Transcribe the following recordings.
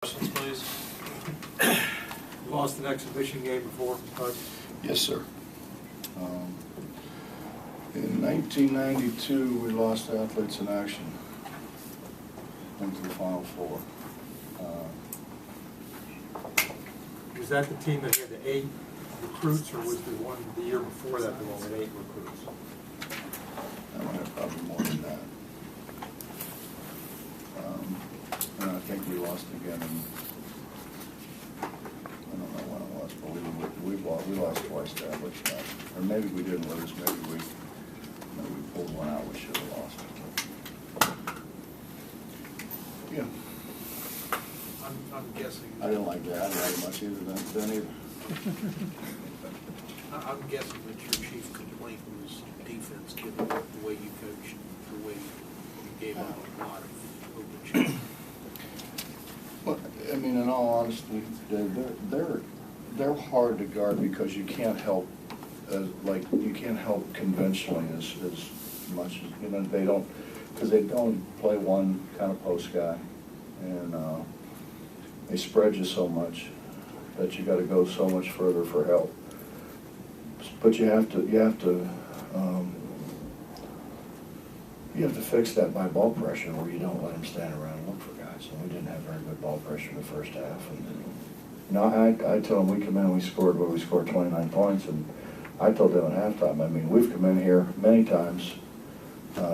Questions, please. You lost an exhibition game before, Hug? Yes, sir. In 1992, we lost Athletes in Action. Went to the Final Four. Was that the team that had the 8 recruits, or was the one the year before that the one with 8 recruits? I might have probably more than that. And I think we lost again in, I don't know when it was, but we lost twice to Athletes in Action. Or maybe we didn't lose, maybe we pulled one out we should have lost. Yeah. I'm guessing. I didn't like that very much either then either. I'm guessing that your chief complaint was defense, given the way you coached, the way you gave out a lot of open shots. Well, I mean, in all honesty, they're hard to guard because you can't help, you can't help conventionally as much as, they don't, because they don't play one kind of post guy, and they spread you so much that you got to go so much further for help. But you have to fix that by ball pressure, where you don't let them stand around and look for guys. And we didn't have very good ball pressure in the first half. And I tell them we come in and we scored 29 points, and I told them at halftime, I mean, we've come in here many times,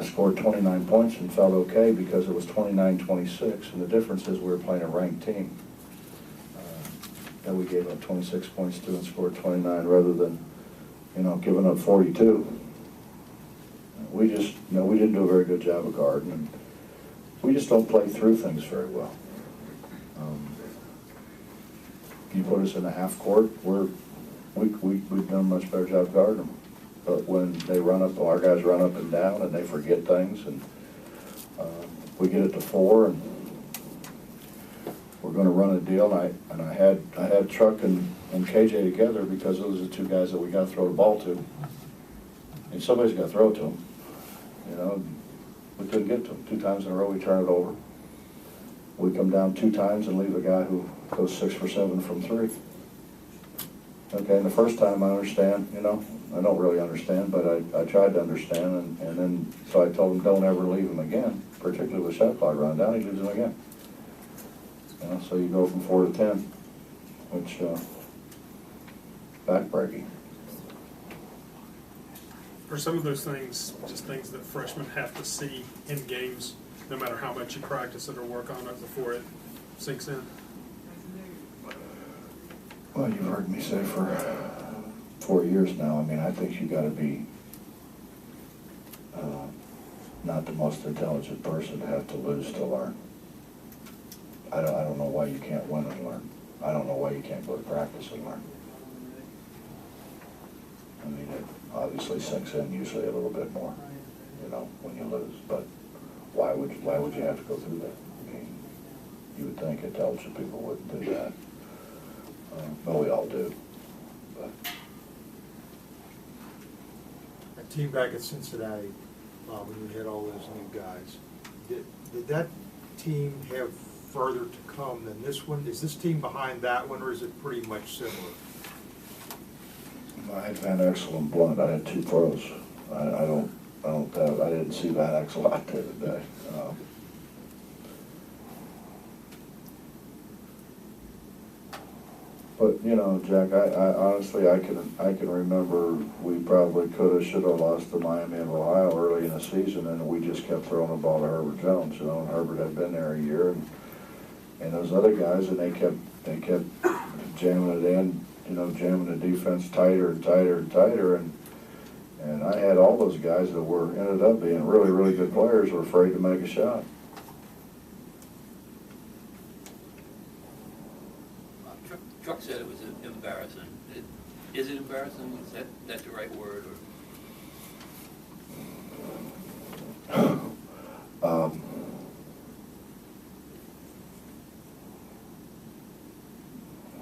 scored 29 points and felt okay because it was 29-26, and the difference is we were playing a ranked team. And we gave up 26 points to and scored 29 rather than, giving up 42. We just, we didn't do a very good job of guarding, and we just don't play through things very well. You put us in the half court, we've done a much better job guarding them. But when they run up, our guys run up and down, and they forget things, and we get it to 4, and we're going to run a deal. And I had Truck and KJ together because those are the 2 guys that we got to throw the ball to, and somebody's got to throw it to them. We couldn't get to them. 2 times in a row we turn it over. We come down 2 times and leave a guy who goes 6 for 7 from 3. Okay, and the first time I understand, I don't really understand, but I tried to understand, and then so I told him don't ever leave him again, particularly with shot clock running down. He leaves him again. So you go from 4 to 10, which backbreaking. Are some of those things just things that freshmen have to see in games, no matter how much you practice it or work on it before it sinks in? Well, you've heard me say for 4 years now, I mean, I think you got to be not the most intelligent person to have to lose to learn. I don't know why you can't win and learn. I don't know why you can't go to practice and learn. I mean, it obviously sinks in usually a little bit more, when you lose. But why would you have to go through that? I mean, you would think intelligent people wouldn't do that. But we all do. But That team back at Cincinnati, when we had all those new guys, did that team have further to come than this one? Is this team behind that one, or is it pretty much similar? I had Van Exel and Blunt. I had 2 pros. I didn't see Van Exel out there today. But Jack, I honestly I can remember we probably could have, should have lost to Miami of Ohio early in the season, and we just kept throwing the ball to Herbert Jones. And Herbert had been there a year, and those other guys, and they kept jamming it in, jamming the defense tighter and tighter and tighter, and I had all those guys that ended up being really, really good players were afraid to make a shot. Chuck said it was embarrassing. Is it embarrassing? Is that the right word? Or?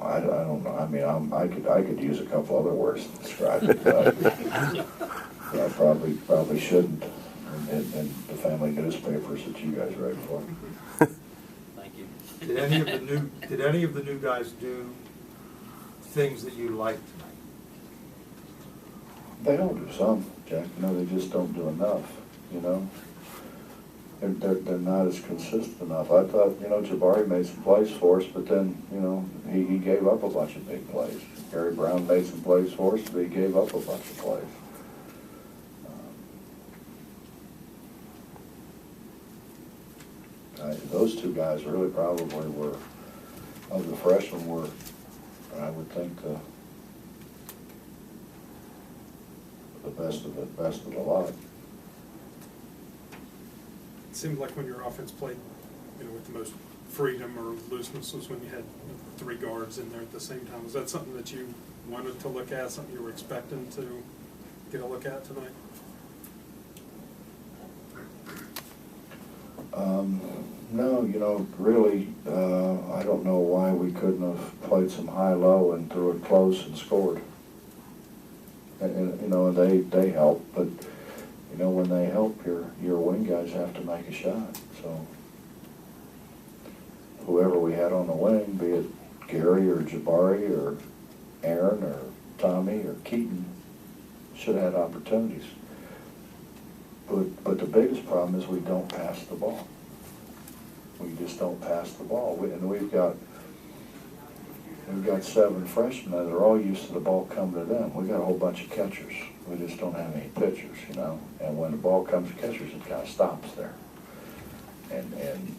I don't know. I mean, I could use a couple other words to describe it, but I probably shouldn't. In the family newspapers that you guys write for. Thank you. Did any of the new guys do things that you liked tonight? They all do some, Jack, you know, they just don't do enough, you know? They're not as consistent enough. I thought, you know, Jabari made some plays for us, but then, you know, he gave up a bunch of big plays. Gary Brown made some plays for us, but he gave up a bunch of plays. Those two guys really probably were, of the freshmen, were, I would think, the best of the lot. It seemed like when your offense played, you know, with the most freedom or looseness was when you had 3 guards in there at the same time. Was that something that you wanted to look at, something you were expecting to get a look at tonight? No, you know, really, I don't know why we couldn't have played some high-low and threw it close and scored. And you know, they help, but, you know, when they help, your wing guys have to make a shot. So whoever we had on the wing, be it Gary or Jabari or Aaron or Tommy or Keaton, should have had opportunities. But the biggest problem is we don't pass the ball. We just don't pass the ball. And we've got 7 freshmen that are all used to the ball coming to them. We've got a whole bunch of catchers. We just don't have any pitchers, you know. And when the ball comes to catchers, it kind of stops there. And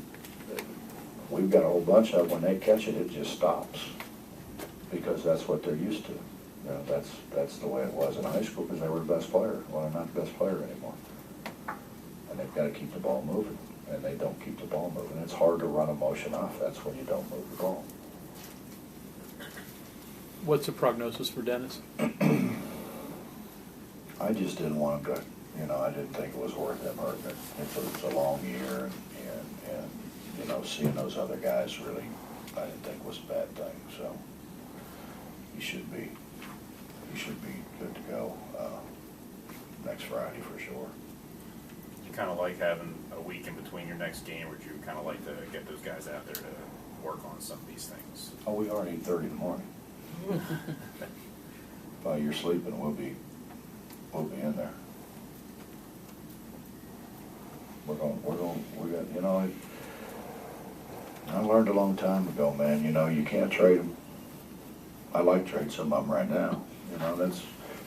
we've got a whole bunch of them. When they catch it, it just stops because that's what they're used to. You know, that's the way it was in high school because they were the best player. Well, they're not the best player anymore. And they've got to keep the ball moving. And they don't keep the ball moving. It's hard to run a motion off. That's when you don't move the ball. What's the prognosis for Dennis? I just didn't want him to, you know, I didn't think it was worth him hurting it. It's a long year, and you know, seeing those other guys really, I didn't think was a bad thing. So he should be good to go next Friday for sure. You kind of like having a week in between your next game, or would you kind of like to get those guys out there to work on some of these things? Oh, we are at 8:30 in the morning. While you're sleeping, we'll be in there. We got, you know, I learned a long time ago, man, you know, you can't trade them. I like trade some of them right now. You know,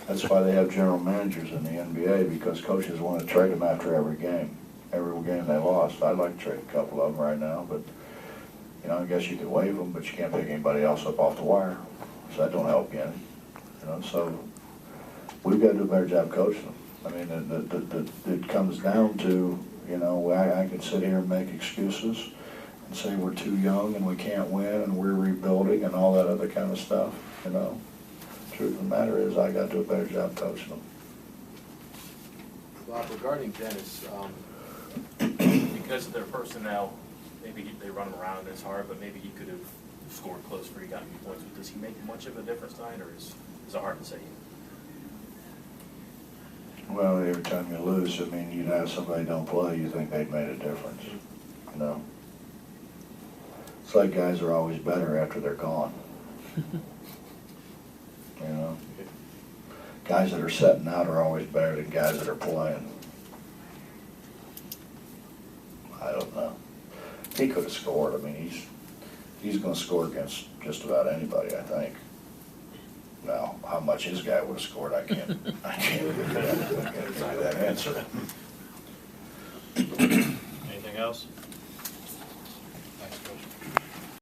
that's why they have general managers in the NBA, because coaches want to trade them after every game they lost. I'd like to trade a couple of them right now, but, you know, I guess you could waive them, but you can't pick anybody else up off the wire. So that don't help you any. You know, so we've got to do a better job coaching them. I mean, it comes down to, you know, I can sit here and make excuses and say we're too young and we can't win and we're rebuilding and all that other kind of stuff, you know. Truth of the matter is, I got to do a better job coaching them. Bob, regarding Dennis, because of their personnel, maybe they run him around this hard, but maybe he could have scored close for he got any points. But does he make much of a difference tonight, or is it hard to say? Well, every time you lose, I mean, you'd have somebody don't play, you think they've made a difference, you know. It's like guys are always better after they're gone. You know, guys that are setting out are always better than guys that are playing. I don't know. He could have scored. I mean, he's going to score against just about anybody, I think. Now, how much his guy would have scored, I can't give you that answer. Anything else? Next question.